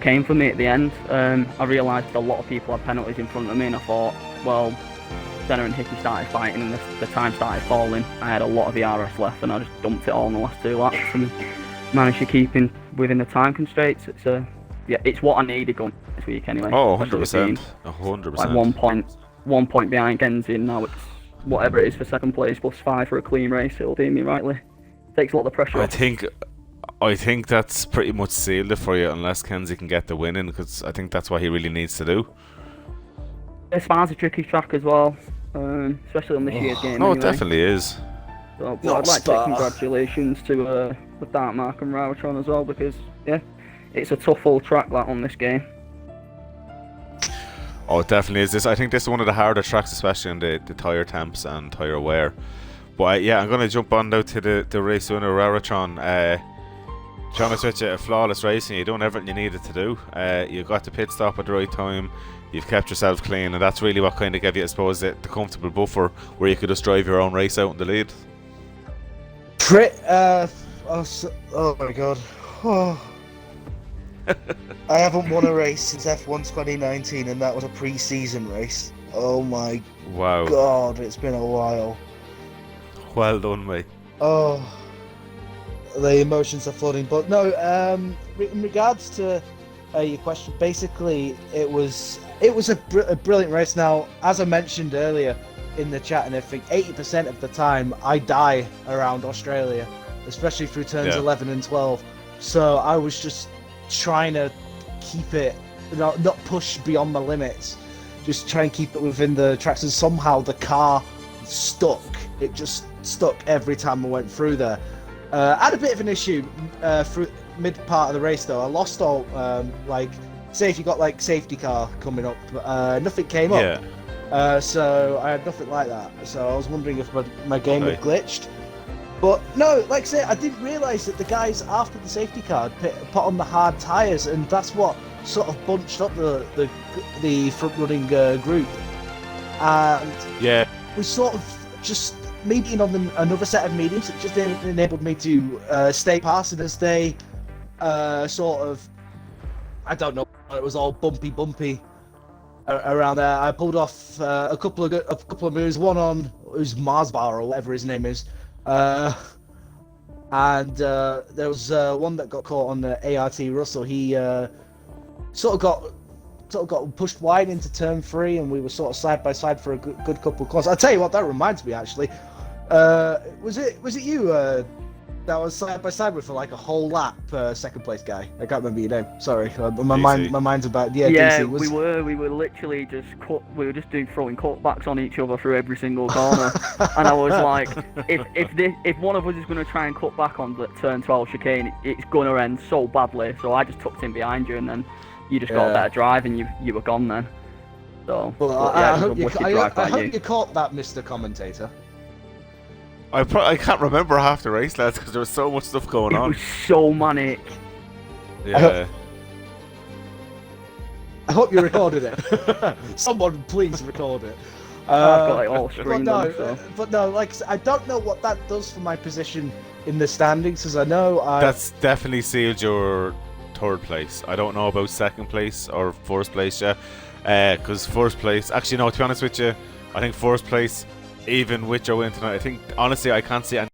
came for me at the end. I realised a lot of people had penalties in front of me, and I thought, well, Senna and Hickey started fighting and the time started falling. I had a lot of ERS left and I just dumped it all in the last 2 laps and managed to keep in within the time constraints. It's what I needed going this week anyway. Oh, 100%. 100%. Like 1 point behind Kenzie, and now it's whatever it is for second place plus 5 for a clean race. It'll do me rightly. Takes a lot of the pressure off. I think that's pretty much sealed it for you, unless Kenzie can get the win in, because I think that's what he really needs to do. Spa's a tricky track as well, especially on this year's game. No, anyway. it definitely is. So, but I'd like to say congratulations to the Dark Mark and Rauratron as well, because yeah, it's a tough old track that on this game. Oh, it definitely is. I think this is one of the harder tracks, especially in the tyre temps and tyre wear. But yeah, I'm going to jump on now to the race winner, Rauratron. To be honest with you, flawless racing. You've done everything you needed to do. You got the pit stop at the right time. You've kept yourself clean, and that's really what kind of gave you, I suppose, the comfortable buffer where you could just drive your own race out in the lead. Oh my god. Oh. I haven't won a race since F1 2019, and that was a pre-season race. Oh my god, it's been a while. Well done, mate. Oh, the emotions are flooding. But no, in regards to your question, basically it was a brilliant race. Now, as I mentioned earlier in the chat and everything, 80% of the time I die around Australia, especially through turns 11 and 12. So I was just trying to keep it, not push beyond the limits, just try and keep it within the tracks, and somehow the car stuck. It just stuck every time I went through there. I had a bit of an issue through mid part of the race though. I lost all, like, say if you got like safety car coming up, nothing came up. So I had nothing like that. So I was wondering if my game had glitched. But no, like I say, I didn't realise that the guys after the safety car had put on the hard tyres, and that's what sort of bunched up the front running group. And we sort of just, me being on another set of mediums, it just enabled me to stay past it as they sort of, I don't know, it was all bumpy around there. I pulled off a couple of moves, one on it was Mars Bar or whatever his name is. And there was one that got caught on the ART Russell. He sort of got pushed wide into turn 3, and we were sort of side by side for a good couple of corners. I'll tell you what, that reminds me actually. Was it you that was side by side with for like a whole lap, second place guy? I can't remember your name. Sorry, my mind's about DC. DC. We were literally just throwing cutbacks on each other through every single corner, and I was like, if one of us is going to try and cut back on the turn 12 chicane, it's going to end so badly. So I just tucked in behind you, and then you just got a better drive, and you were gone then. So, I hope you caught that, Mr. Commentator. I can't remember half the race, lads, because there was so much stuff going on. It was so manic. Yeah. I hope you recorded it. Someone please record it. I've got it all streamed on, so. But no, like I don't know what that does for my position in the standings, because I know that's definitely sealed your third place. I don't know about second place or first place yet, because first place, actually no, to be honest with you, I think first place, even with your win tonight, I think honestly I can't see any